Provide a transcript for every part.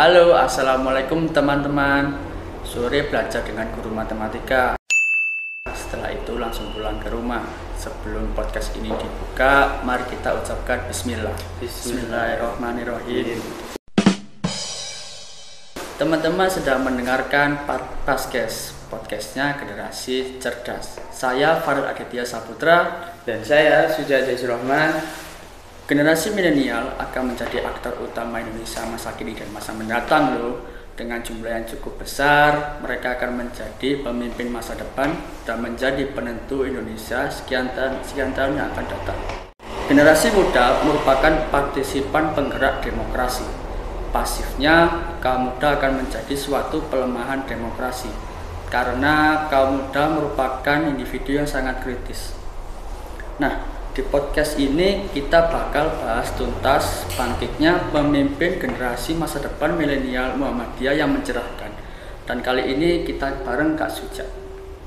Halo, assalamualaikum teman-teman. Sore belajar dengan guru matematika. Setelah itu langsung pulang ke rumah. Sebelum podcast ini dibuka, mari kita ucapkan Bismillah. Bismillahirrahmanirrahim. Teman-teman sedang mendengarkan podcastnya Generasi Cerdas. Saya Farel Aditya Saputra dan saya Sujat Jaisrohman. Generasi milenial akan menjadi aktor utama Indonesia masa kini dan masa mendatang loh. Dengan jumlah yang cukup besar, mereka akan menjadi pemimpin masa depan dan menjadi penentu Indonesia sekian tahun yang akan datang. Generasi muda merupakan partisipan penggerak demokrasi. Pasifnya, kaum muda akan menjadi suatu pelemahan demokrasi karena kaum muda merupakan individu yang sangat kritis. Nah, di podcast ini kita bakal bahas tuntas bangkitnya pemimpin generasi masa depan milenial Muhammadiyah yang mencerahkan. Dan kali ini kita bareng Kak Suja.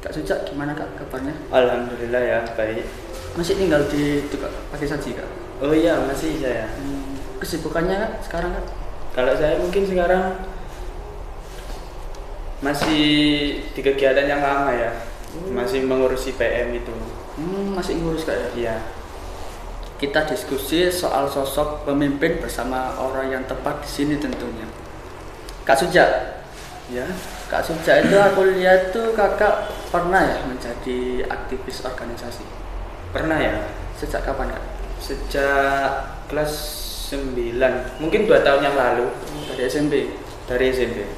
Kak Suja, gimana Kak kabarnya? Alhamdulillah ya, baik. Masih tinggal di Pakai Saji Kak? Oh iya, masih saya. Kesibukannya Kak sekarang Kak? Kalau saya mungkin sekarang masih di kegiatan yang lama ya. Masih mengurusi PM itu. Masih ngurus Kak ya? Iya. Kita diskusi soal sosok pemimpin bersama orang yang tepat di sini tentunya. Kak Suja, Ya. Kak Suja itu aku lihat tuh kakak pernah ya menjadi aktivis organisasi. Pernah ya? Sejak kapan Kak? Sejak kelas 9, mungkin 2 tahun yang lalu. Dari SMP. Dari SMP.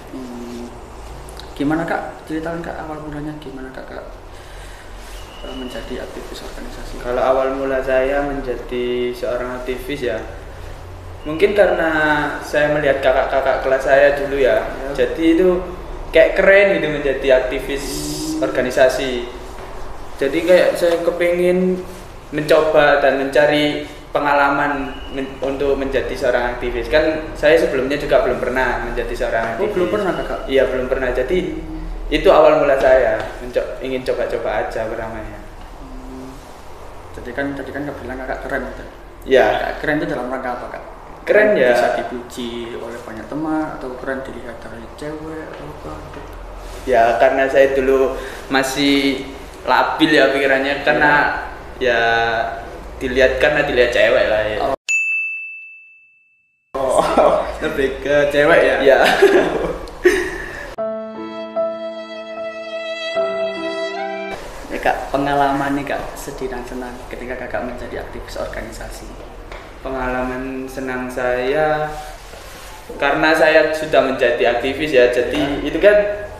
Gimana Kak? Ceritakan Kak awal mulanya gimana Kakak menjadi aktivis organisasi? Kalau awal mula saya menjadi seorang aktivis ya, mungkin karena saya melihat kakak-kakak kelas saya dulu ya. Jadi itu kayak keren gitu menjadi aktivis organisasi. Jadi kayak saya kepingin mencoba dan mencari pengalaman untuk menjadi seorang aktivis. Kan saya sebelumnya juga belum pernah menjadi seorang aktivis. Oh, belum pernah Kakak? Iya, belum pernah. Jadi itu awal mula saya ingin coba-coba aja pertamanya. Jadi kan tadi kan Kak bilang Kakak keren gitu. Ya. Kakak keren itu dalam rangka apa Kak? Keren ya. Bisa dipuji oleh banyak teman atau keren dilihat dari cewek atau apa? Ya karena saya dulu masih labil ya pikirannya karena ya dilihat cewek lah ya. Oh, lebih ke cewek ya? Ya. Kak, pengalaman nih Kak, sedih dan senang ketika Kakak menjadi aktivis organisasi. Pengalaman senang saya karena saya sudah menjadi aktivis ya, jadi itu kan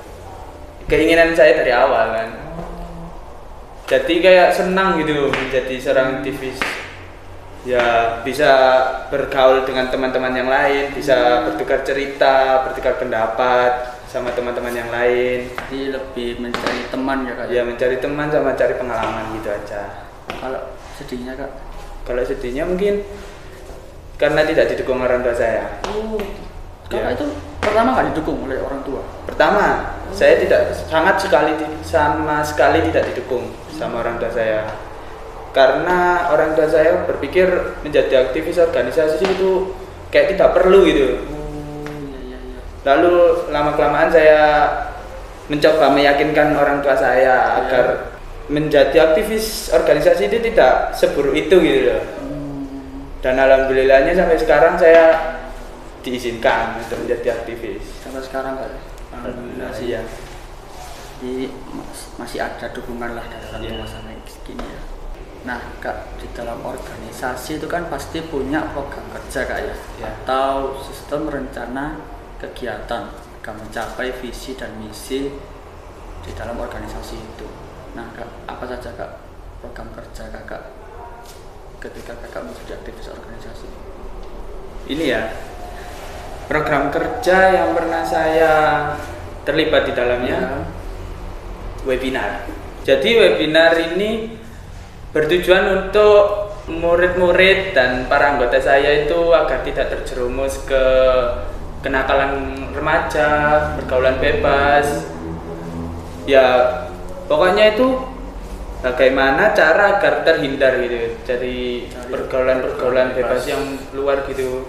keinginan saya dari awal kan. Jadi kayak senang gitu menjadi seorang aktivis. Ya bisa bergaul dengan teman-teman yang lain, bisa bertukar cerita, bertukar pendapat sama teman-teman yang lain. Jadi lebih mencari teman ya Kak? Ya mencari teman sama cari pengalaman gitu aja. Kalau sedihnya Kak? Kalau sedihnya mungkin karena tidak didukung orang tua saya. Kakak itu pertama nggak didukung oleh orang tua? Pertama, saya sama sekali tidak didukung sama orang tua saya. Karena orang tua saya berpikir menjadi aktivis organisasi itu kayak tidak perlu gitu. Lalu lama-kelamaan saya mencoba meyakinkan orang tua saya agar menjadi aktivis organisasi itu tidak seburuk itu gitu loh. Dan alhamdulillahnya sampai sekarang saya diizinkan untuk menjadi aktivis. Sampai sekarang Kak? Alhamdulillah sih ya. Jadi masih ada dukungan lah dari orang tua sampai segini ya. Nah Kak, di dalam organisasi itu kan pasti punya program kerja Kak ya? Atau sistem rencana kegiatan agar mencapai visi dan misi di dalam organisasi itu. Nah Kak, apa saja Kak program kerja Kakak ketika Kakak menjadi aktivis organisasi? Ini ya, program kerja yang pernah saya terlibat di dalamnya webinar. Jadi webinar ini bertujuan untuk murid-murid dan para anggota saya itu agar tidak terjerumus ke kenakalan remaja, pergaulan bebas. Ya, pokoknya itu bagaimana cara agar terhindar gitu dari pergaulan-pergaulan bebas yang luar gitu.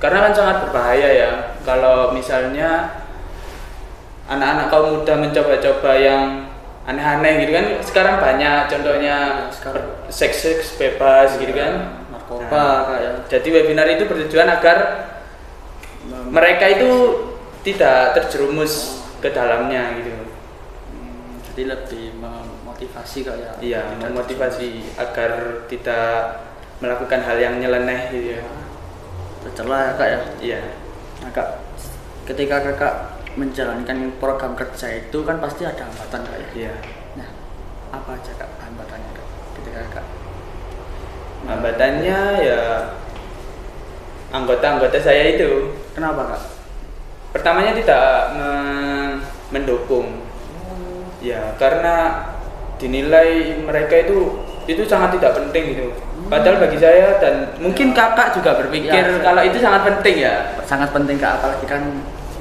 karena kan sangat berbahaya ya kalau misalnya anak-anak kaum muda mencoba-coba yang aneh-aneh gitu kan. Sekarang banyak contohnya seks bebas gitu kan, narkoba nah, kayak. jadi webinar itu bertujuan agar mereka itu tidak terjerumus ke dalamnya gitu. Jadi lebih memotivasi kayak. Iya, memotivasi agar tidak melakukan hal yang nyeleneh gitu ya. Tercela ya kak ya. Iya. Nah kak, ketika kakak menjalankan program kerja itu kan pasti ada hambatan kak ya. Iya. Nah, apa aja kak hambatannya kak ketika kakak? Hambatannya ya anggota-anggota saya itu. Kenapa kak? Pertamanya tidak mendukung. Ya, karena dinilai mereka itu sangat tidak penting gitu. Padahal bagi saya dan mungkin kakak juga berpikir kalau itu sangat penting ya. Sangat penting kak, apalagi kan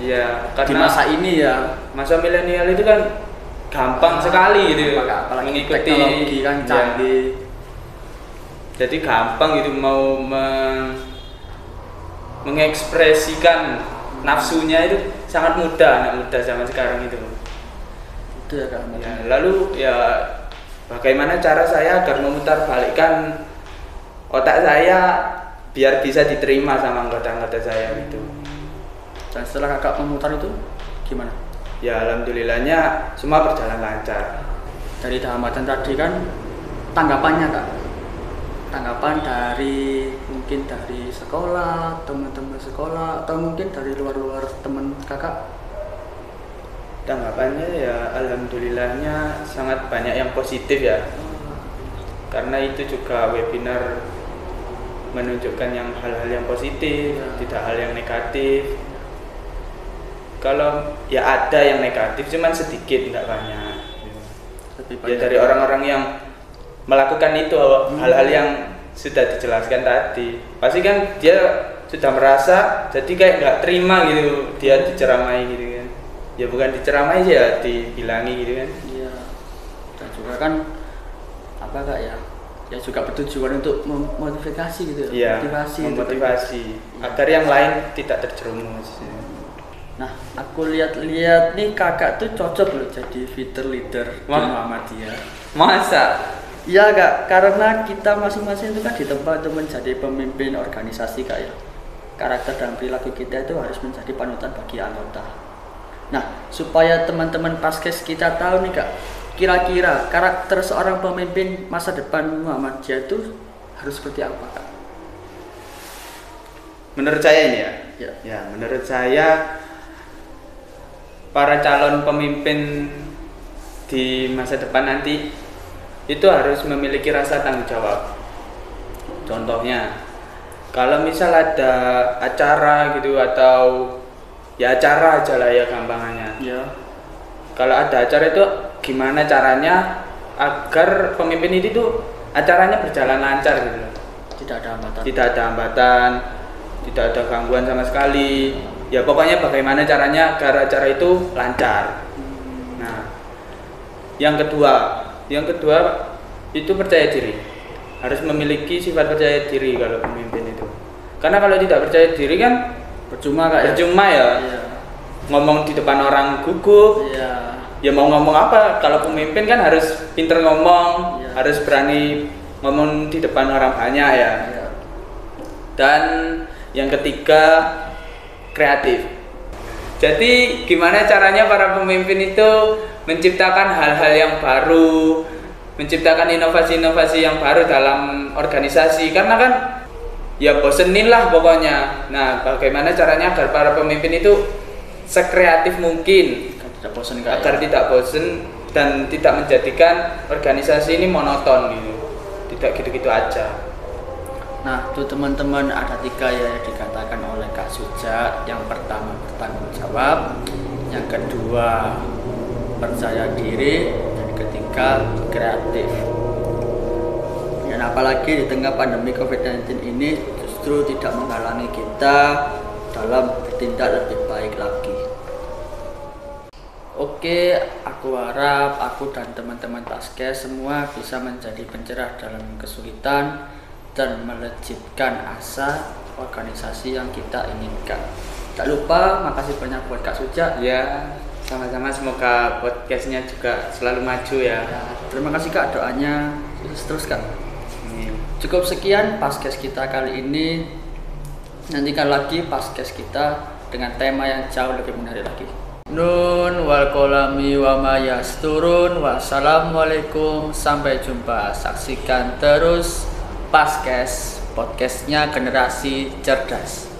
iya, di karena masa ini ya, masa milenial itu kan gampang sekali gitu apalagi mengikuti teknologi kan canggih. Jadi gampang gitu mau mengekspresikan nafsunya itu sangat mudah anak muda zaman sekarang itu. Itu ya kak. Ya, lalu ya bagaimana cara saya agar memutarbalikkan otak saya biar bisa diterima sama anggota-anggota saya gitu. Dan setelah kakak memutar itu gimana? Ya alhamdulillahnya semua berjalan lancar. Dari hambatan tadi kan tanggapannya kak, tanggapan dari mungkin dari sekolah, teman-teman sekolah, atau mungkin dari luar-luar teman kakak? Tanggapannya ya alhamdulillahnya sangat banyak yang positif ya. Karena itu juga webinar menunjukkan yang hal-hal yang positif, tidak hal yang negatif. Kalau ya ada yang negatif, cuman sedikit, nggak banyak. Ya dari orang-orang yang melakukan itu hal-hal yang sudah dijelaskan tadi, pasti kan dia sudah merasa, jadi kayak nggak terima gitu, dia diceramai gitu kan. Ya bukan diceramai ya, dibilangi gitu kan. Iya. Dan juga kan apa kak ya? Ya juga bertujuan untuk memotivasi gitu. Iya, memotivasi agar yang lain tidak terjerumus. Nah, aku lihat-lihat nih kakak tuh cocok loh jadi fitur leader di Muhammadiyah. Masa? Iya kak, karena kita masing-masing itu kan ditempa untuk menjadi pemimpin organisasi kak ya. Karakter dan perilaku kita itu harus menjadi panutan bagi anggota. Nah, supaya teman-teman Paskes kita tahu nih kak, kira-kira karakter seorang pemimpin masa depan Muhammadiyah itu harus seperti apa kak? Menurut saya ini ya? Ya, menurut saya para calon pemimpin di masa depan nanti itu harus memiliki rasa tanggung jawab. Contohnya, kalau misal ada acara gitu atau ya acara aja lah ya gampangannya. Ya. Kalau ada acara itu gimana caranya agar pemimpin itu tuh acaranya berjalan lancar gitu loh. Tidak ada hambatan. Tidak ada hambatan, tidak ada gangguan sama sekali. Ya pokoknya bagaimana caranya agar acara itu lancar. Nah, yang kedua itu percaya diri. Harus memiliki sifat percaya diri kalau pemimpin itu. Karena kalau tidak percaya diri kan percuma kak ya. Percuma ya. Iya. Ngomong di depan orang gugup. Iya. Ya mau ngomong apa? Kalau pemimpin kan harus pinter ngomong, Iya. harus berani ngomong di depan orang banyak ya. Iya. Dan yang ketiga, kreatif. Jadi gimana caranya para pemimpin itu menciptakan hal-hal yang baru, menciptakan inovasi-inovasi yang baru dalam organisasi, karena kan ya bosenin lah pokoknya. Nah, bagaimana caranya agar para pemimpin itu sekreatif mungkin agar tidak bosen dan tidak menjadikan organisasi ini monoton gitu, tidak gitu-gitu aja. Nah, tuh teman-teman ada 3 ya yang dikatakan oleh Kak Suja. Yang pertama bertanggung jawab, yang kedua percaya diri, dan ketiga kreatif. Dan apalagi di tengah pandemi COVID-19 ini justru tidak menghalangi kita dalam bertindak lebih baik lagi. Oke, aku harap aku dan teman-teman Paskes semua bisa menjadi pencerah dalam kesulitan dan melejitkan asa organisasi yang kita inginkan. Tak lupa, makasih banyak buat Kak Suja. Ya, sama-sama, semoga podcastnya juga selalu maju ya. Terima kasih Kak, doanya terus Kak. Amin. Cukup sekian podcast kita kali ini. Nantikan lagi podcast kita dengan tema yang jauh lebih menarik lagi. Nun wal kolami wa ma yasturun. Wassalamualaikum, sampai jumpa. Saksikan terus podcastnya Generasi Cerdas.